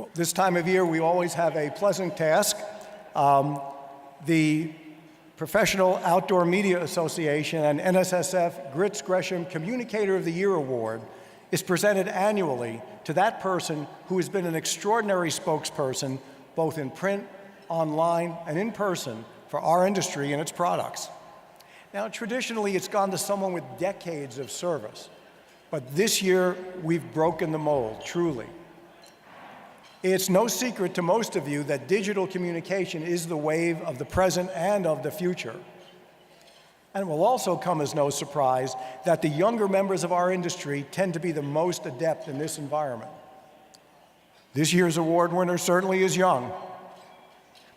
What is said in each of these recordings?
Well, this time of year, we always have a pleasant task. The Professional Outdoor Media Association and NSSF Gresham Communicator of the Year Award is presented annually to that person who has been an extraordinary spokesperson, both in print, online, and in person for our industry and its products. Now, traditionally, it's gone to someone with decades of service, but this year, we've broken the mold, truly. It's no secret to most of you that digital communication is the wave of the present and of the future. And it will also come as no surprise that the younger members of our industry tend to be the most adept in this environment. This year's award winner certainly is young,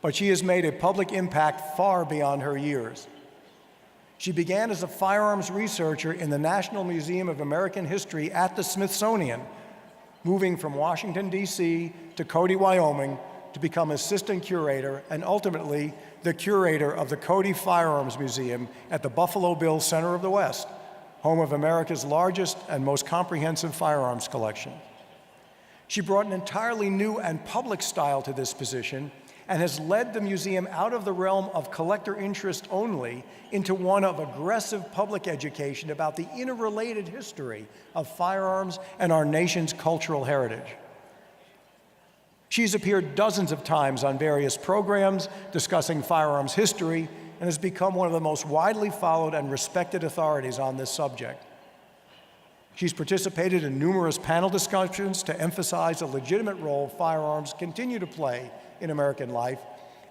but she has made a public impact far beyond her years. She began as a firearms researcher in the National Museum of American History at the Smithsonian, moving from Washington, D.C. to Cody, Wyoming, to become assistant curator and ultimately the curator of the Cody Firearms Museum at the Buffalo Bills Center of the West, home of America's largest and most comprehensive firearms collection. She brought an entirely new and public style to this position and has led the museum out of the realm of collector interest only into one of aggressive public education about the interrelated history of firearms and our nation's cultural heritage. She's appeared dozens of times on various programs discussing firearms history and has become one of the most widely followed and respected authorities on this subject. She's participated in numerous panel discussions to emphasize the legitimate role firearms continue to play in American life,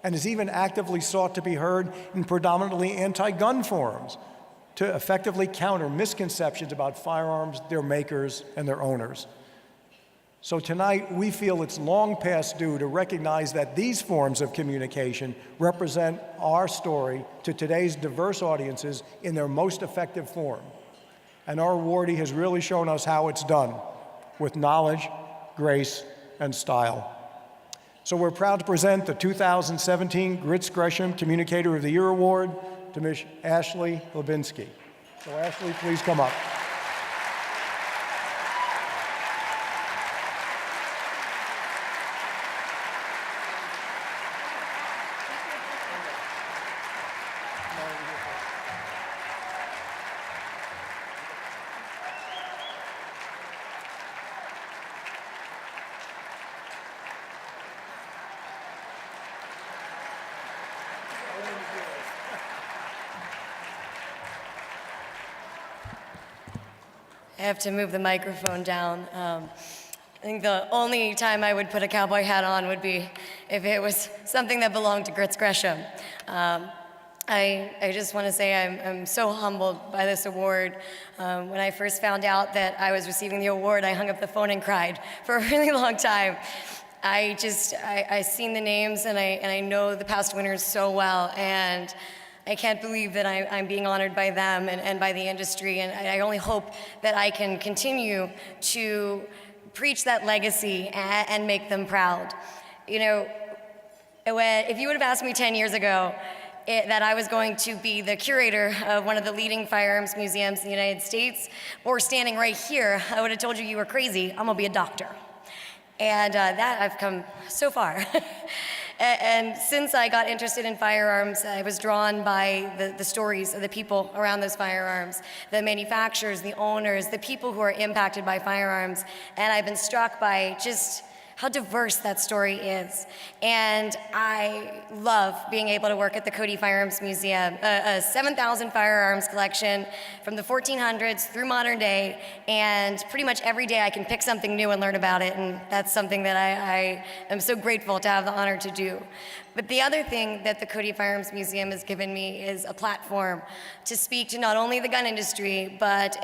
and has even actively sought to be heard in predominantly anti-gun forums to effectively counter misconceptions about firearms, their makers, and their owners. So tonight, we feel it's long past due to recognize that these forms of communication represent our story to today's diverse audiences in their most effective form. And our awardee has really shown us how it's done, with knowledge, grace, and style. So we're proud to present the 2017 Gresham Communicator of the Year Award to Ms. Ashley Hlebinsky. So Ashley, please come up. I have to move the microphone down. I think the only time I would put a cowboy hat on would be if it was something that belonged to Gresham. I just want to say I'm so humbled by this award. When I first found out that I was receiving the award, I hung up the phone and cried for a really long time. I seen the names and I know the past winners so well, and I can't believe that I'm being honored by them and by the industry, and I only hope that I can continue to preach that legacy and make them proud. You know, if you would have asked me 10 years ago that I was going to be the curator of one of the leading firearms museums in the United States, or standing right here, I would have told you were crazy. I'm gonna be a doctor. And that I've come so far. And since I got interested in firearms, I was drawn by the stories of the people around those firearms, the manufacturers, the owners, the people who are impacted by firearms. And I've been struck by just how diverse that story is. And I love being able to work at the Cody Firearms Museum, a 7,000 firearms collection from the 1400s through modern day, and pretty much every day I can pick something new and learn about it, and that's something that I am so grateful to have the honor to do. But the other thing that the Cody Firearms Museum has given me is a platform to speak to not only the gun industry, but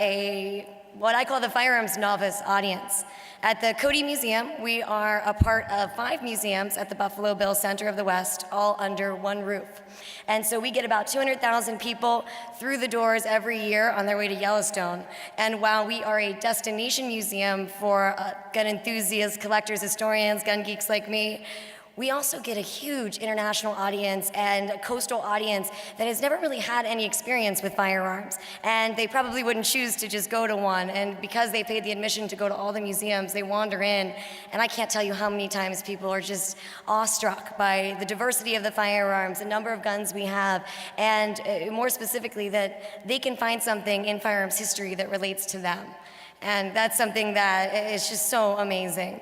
what I call the firearms novice audience. At the Cody Museum, we are a part of 5 museums at the Buffalo Bills Center of the West, all under one roof. And so we get about 200,000 people through the doors every year on their way to Yellowstone. And while we are a destination museum for gun enthusiasts, collectors, historians, gun geeks like me, we also get a huge international audience and a coastal audience that has never really had any experience with firearms. And they probably wouldn't choose to just go to one. And because they paid the admission to go to all the museums, they wander in. And I can't tell you how many times people are just awestruck by the diversity of the firearms, the number of guns we have, and more specifically, that they can find something in firearms history that relates to them. And that's something that is just so amazing.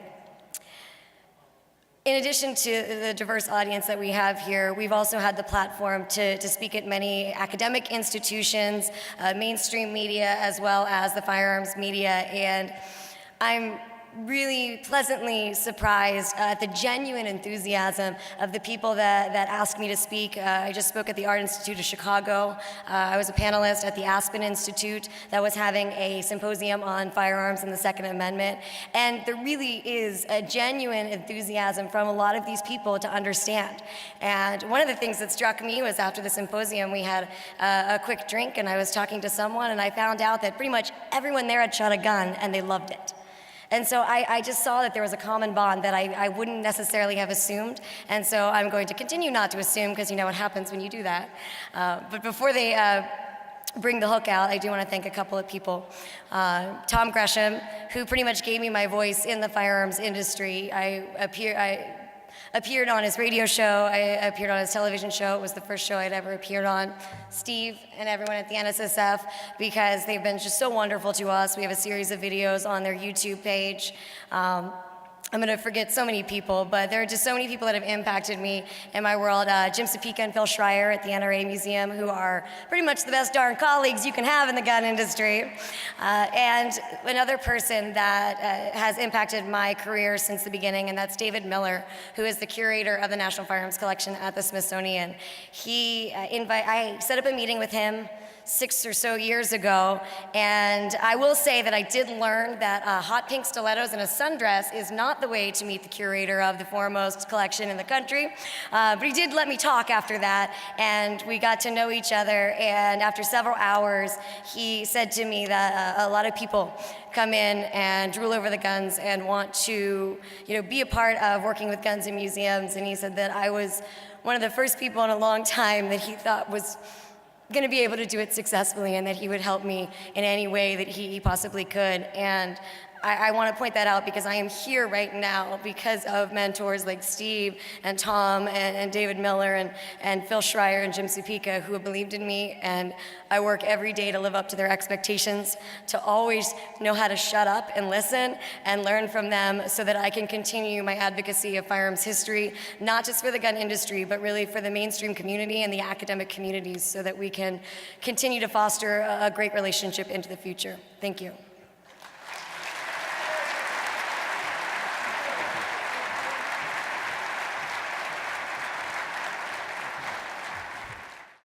In addition to the diverse audience that we have here, we've also had the platform to speak at many academic institutions, mainstream media, as well as the firearms media. And I'm really pleasantly surprised at the genuine enthusiasm of the people that asked me to speak. I just spoke at the Art Institute of Chicago. I was a panelist at the Aspen Institute that was having a symposium on firearms and the Second Amendment. And there really is a genuine enthusiasm from a lot of these people to understand. And one of the things that struck me was after the symposium, we had a quick drink and I was talking to someone and I found out that pretty much everyone there had shot a gun and they loved it. And so I just saw that there was a common bond that I wouldn't necessarily have assumed. And so I'm going to continue not to assume, because you know what happens when you do that. But before they bring the hook out, I do want to thank a couple of people. Tom Gresham, who pretty much gave me my voice in the firearms industry. I appeared on his radio show, I appeared on his television show. It was the first show I'd ever appeared on. Steve and everyone at the NSSF, because they've been just so wonderful to us. We have a series of videos on their YouTube page. I'm going to forget so many people, but there are just so many people that have impacted me in my world. Jim Sapika and Phil Schreier at the NRA Museum, who are pretty much the best darn colleagues you can have in the gun industry. And another person that has impacted my career since the beginning, and that's David Miller, who is the curator of the National Firearms Collection at the Smithsonian. I set up a meeting with him 6 or so years ago, and I will say that I did learn that hot pink stilettos and a sundress is not the way to meet the curator of the foremost collection in the country. But he did let me talk after that, and we got to know each other, and after several hours, he said to me that a lot of people come in and drool over the guns and want to, be a part of working with guns in museums, and he said that I was one of the first people in a long time that he thought was going to be able to do it successfully, and that he would help me in any way that he possibly could. And I want to point that out because I am here right now because of mentors like Steve and Tom and David Miller and Phil Schreier and Jim Sapika, who have believed in me, and I work every day to live up to their expectations, to always know how to shut up and listen and learn from them so that I can continue my advocacy of firearms history, not just for the gun industry, but really for the mainstream community and the academic communities, so that we can continue to foster a great relationship into the future. Thank you.